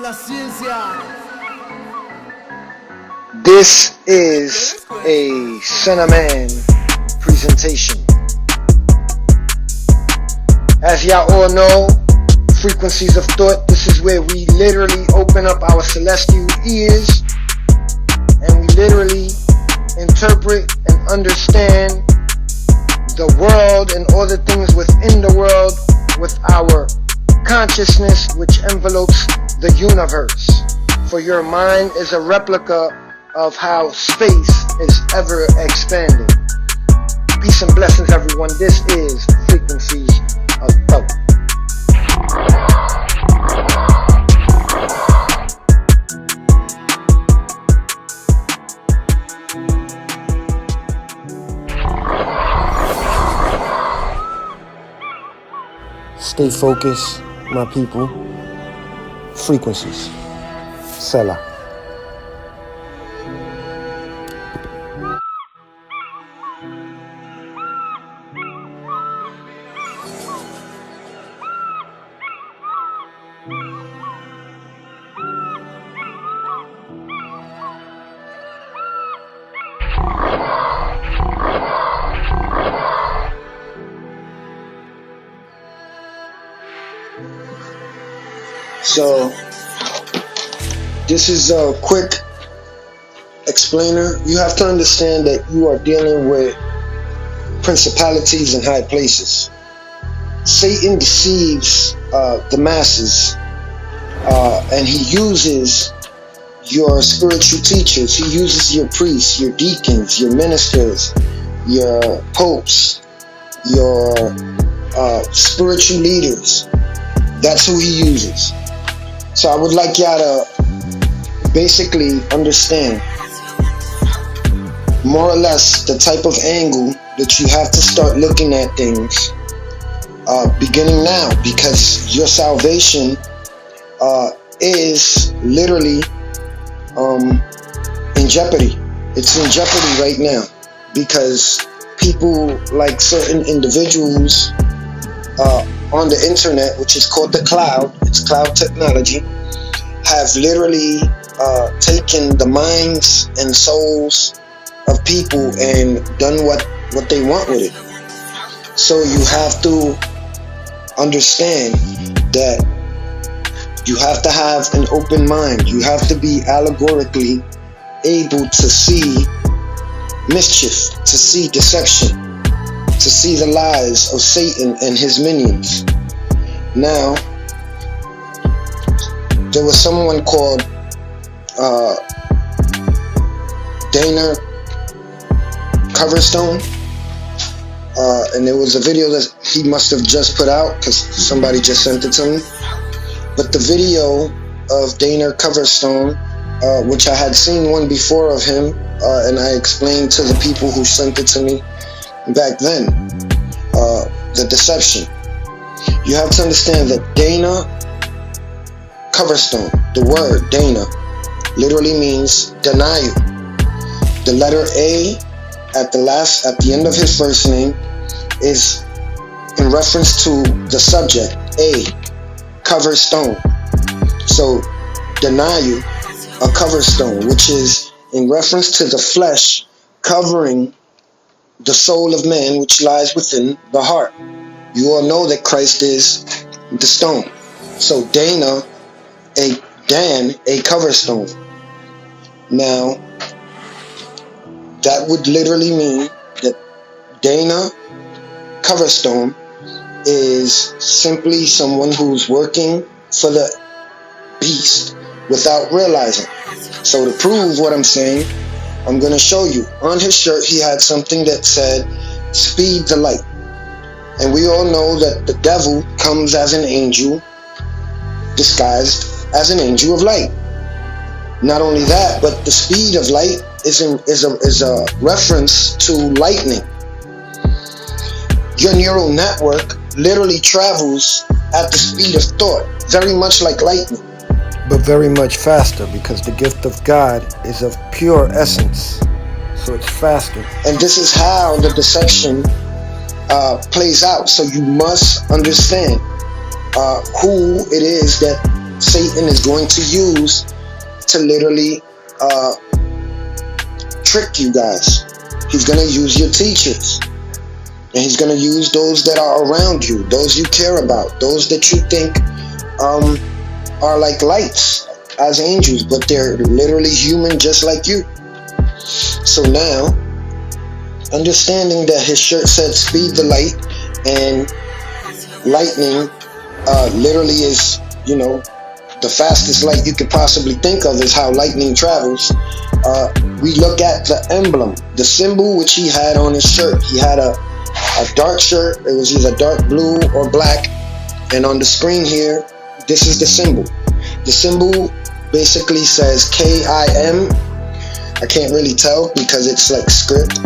This is a SONOFMAN presentation. As y'all all know, frequencies of thought, this is where we literally open up our celestial ears and we literally interpret and understand the world and all the things within the world with our consciousness, which envelopes the universe. For your mind is a replica of how space is ever expanding. Peace and blessings, everyone. This is Frequencies of Thought. Stay focused, my people. Frequencies. Selah. So, this is a quick explainer. You have to understand that you are dealing with principalities in high places. Satan deceives the masses, and he uses your spiritual teachers. He uses your priests, your deacons, your ministers, your popes, your spiritual leaders. That's who he uses. So I would like y'all to basically understand more or less the type of angle that you have to start looking at things beginning now, because your salvation is literally in jeopardy. It's in jeopardy right now because people like certain individuals on the internet, which is called the cloud, it's cloud technology, have literally taken the minds and souls of people and done what they want with it. So you have to understand that you have to have an open mind. You have to be allegorically able to see mischief, to see deception, to see the lies of Satan and his minions. Now, there was someone called Dana Coverstone, and there was a video that he must have just put out because somebody just sent it to me. But the video of Dana Coverstone, which I had seen one before of him, and I explained to the people who sent it to me back then, the deception. You have to understand that Dana Coverstone, the word Dana, literally means denial. The letter A at the end of his first name is in reference to the subject, A, cover stone. So denial, a cover stone, which is in reference to the flesh covering the soul of man, which lies within the heart. You all know that Christ is the stone. So Dana, a cover stone. Now, that would literally mean that Dana Coverstone is simply someone who's working for the beast without realizing. So to prove what I'm saying, I'm going to show you. On his shirt, he had something that said, "Speed the light." And we all know that the devil comes as an angel, disguised as an angel of light. Not only that, but the speed of light is a reference to lightning. Your neural network literally travels at the speed of thought, very much like lightning, but very much faster, because the gift of God is of pure essence, so it's faster. And this is how the deception plays out. So you must understand who it is that Satan is going to use to literally trick you guys. He's going to use your teachers. And he's going to use those that are around you, those you care about, those that you think are like lights as angels, but they're literally human just like you. So now, understanding that his shirt said speed the light, and lightning literally is, you know, the fastest light you could possibly think of is how lightning travels. We look at the emblem, the symbol which he had on his shirt. He had a dark shirt. It was either dark blue or black. And on the screen here, this is the symbol. The symbol basically says KIM. I can't really tell because it's like script,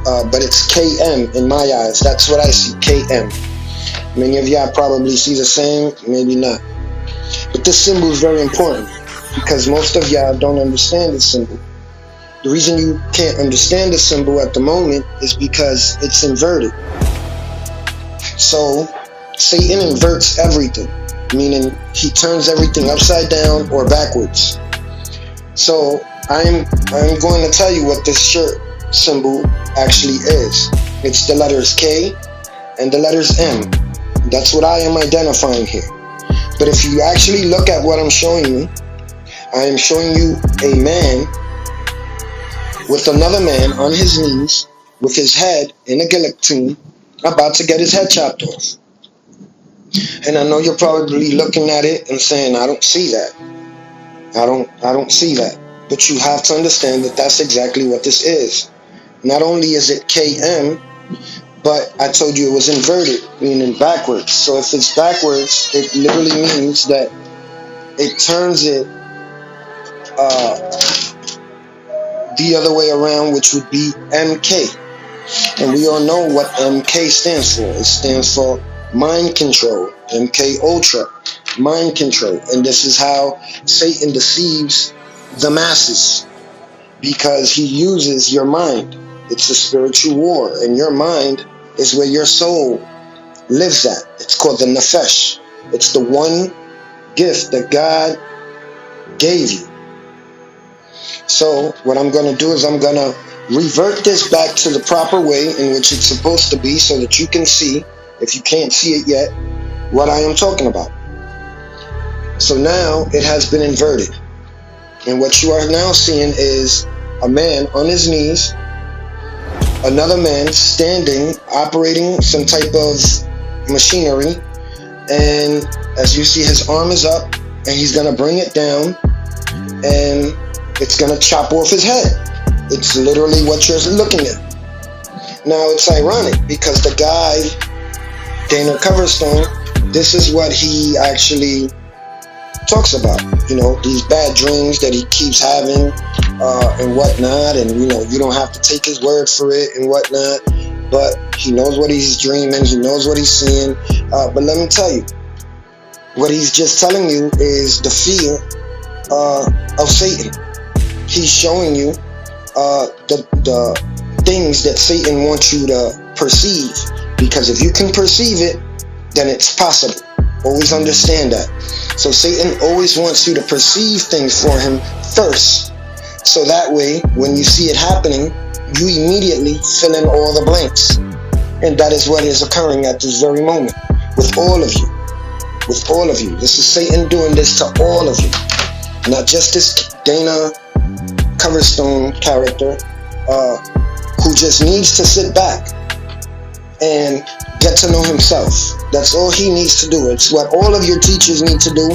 but it's KM in my eyes. That's what I see, KM. Many of y'all probably see the same, maybe not. But this symbol is very important because most of y'all don't understand this symbol. The reason you can't understand the symbol at the moment is because it's inverted. So Satan inverts everything, meaning he turns everything upside down or backwards. So I'm going to tell you what this shirt symbol actually is. It's the letters K and the letters M. That's what I am identifying here. But if you actually look at what I'm showing you, I am showing you a man with another man on his knees with his head in a guillotine about to get his head chopped off. And I know you're probably looking at it and saying, I don't see that. I don't see that. But you have to understand that that's exactly what this is. Not only is it KM, but I told you it was inverted, meaning backwards. So if it's backwards, it literally means that it turns it the other way around, which would be MK. And we all know what MK stands for. It stands for mind control. MK Ultra, mind control. And this is how Satan deceives the masses, because he uses your mind. It's a spiritual war, and your mind is where your soul lives at. It's called the nefesh. It's the one gift that God gave you. So what I'm going to do is I'm going to revert this back to the proper way in which it's supposed to be, so that you can see, if you can't see it yet, what I am talking about. So now it has been inverted, and what you are now seeing is a man on his knees, another man standing, operating some type of machinery, and as you see, his arm is up, and he's going to bring it down, and it's going to chop off his head. It's literally what you're looking at. Now, it's ironic because the guy, Dana Coverstone, this is what he actually talks about. You know, these bad dreams that he keeps having and whatnot. And, you know, you don't have to take his word for it and whatnot. But he knows what he's dreaming. He knows what he's seeing. But let me tell you, what he's just telling you is the fear of Satan. He's showing you the things that Satan wants you to perceive, because if you can perceive it, then it's possible. Always understand that. So Satan always wants you to perceive things for him first, so that way when you see it happening, you immediately fill in all the blanks. And that is what is occurring at this very moment with all of you. With all of you. This is Satan doing this to all of you, not just this Dana Coverstone character who just needs to sit back and get to know himself. That's all he needs to do. It's what all of your teachers need to do,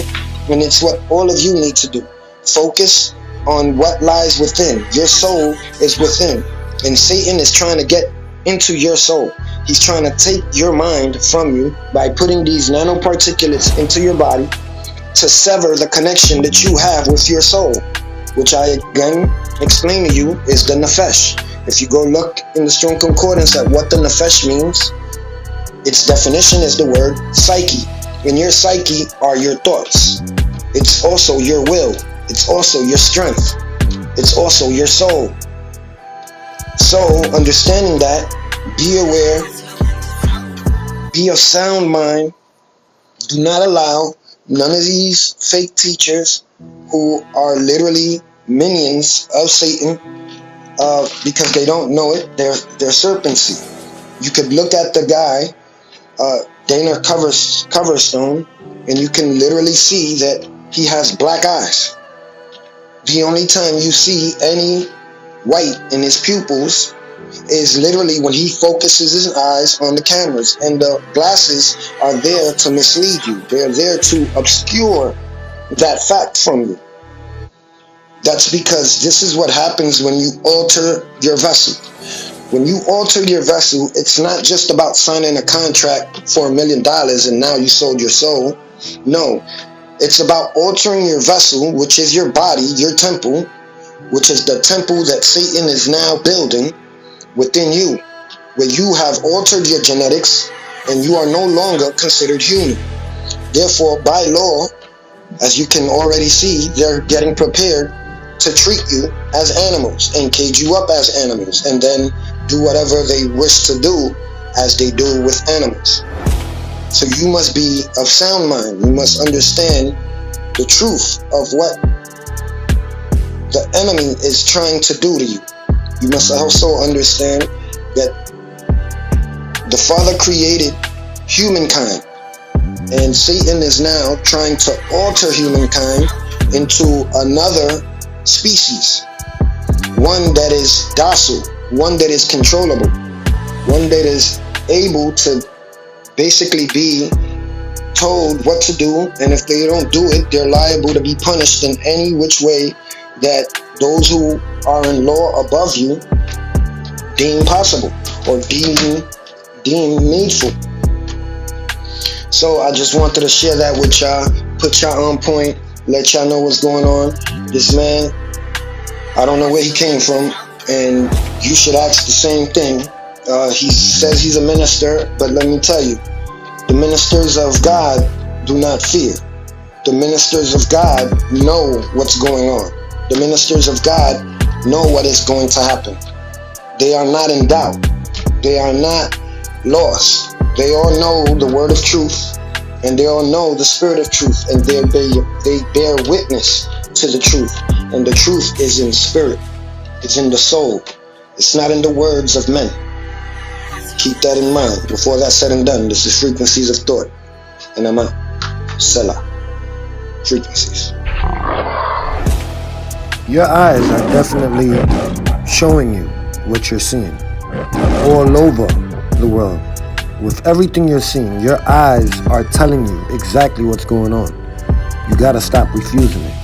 and it's what all of you need to do. Focus on what lies within. Your soul is within, and Satan is trying to get into your soul. He's trying to take your mind from you by putting these nanoparticulates into your body to sever the connection that you have with your soul, which I again explain to you is the nefesh. If you go look in the Strong Concordance at what the nefesh means, its definition is the word psyche. In your psyche are your thoughts. It's also your will. It's also your strength. It's also your soul. So, understanding that, be aware, be of sound mind. Do not allow None of these fake teachers who are literally minions of Satan, because they don't know it, they're serpency. You could look at the guy, Dana Coverstone, and you can literally see that he has black eyes. The only time you see any white in his pupils is literally when he focuses his eyes on the cameras, and the glasses are there to mislead you. They're there to obscure that fact from you. That's because this is what happens when you alter your vessel. When you alter your vessel, it's not just about signing a contract for $1 million and now you sold your soul. No, it's about altering your vessel, which is your body, your temple, which is the temple that Satan is now building within you, where you have altered your genetics and you are no longer considered human. Therefore, by law, as you can already see, they're getting prepared to treat you as animals and cage you up as animals, and then do whatever they wish to do as they do with animals. So you must be of sound mind. You must understand the truth of what the enemy is trying to do to you. You must also understand that the Father created humankind, and Satan is now trying to alter humankind into another species, one that is docile, one that is controllable, one that is able to basically be told what to do, and if they don't do it, they're liable to be punished in any which way that those who are in law above you deem possible or deem needful. So I just wanted to share that with y'all, put y'all on point, let y'all know what's going on. This man, I don't know where he came from, and you should ask the same thing. He says he's a minister, but let me tell you, the ministers of God do not fear. The ministers of God know what's going on. The ministers of God know what is going to happen. They are not in doubt. They are not lost. They all know the word of truth, and they all know the spirit of truth, and they bear witness to the truth. And the truth is in spirit. It's in the soul. It's not in the words of men. Keep that in mind. Before that's said and done, this is Frequencies of Thought, and I'm out. Selah. Frequencies. Your eyes are definitely showing you what you're seeing all over the world. With everything you're seeing, your eyes are telling you exactly what's going on. You gotta stop refusing it.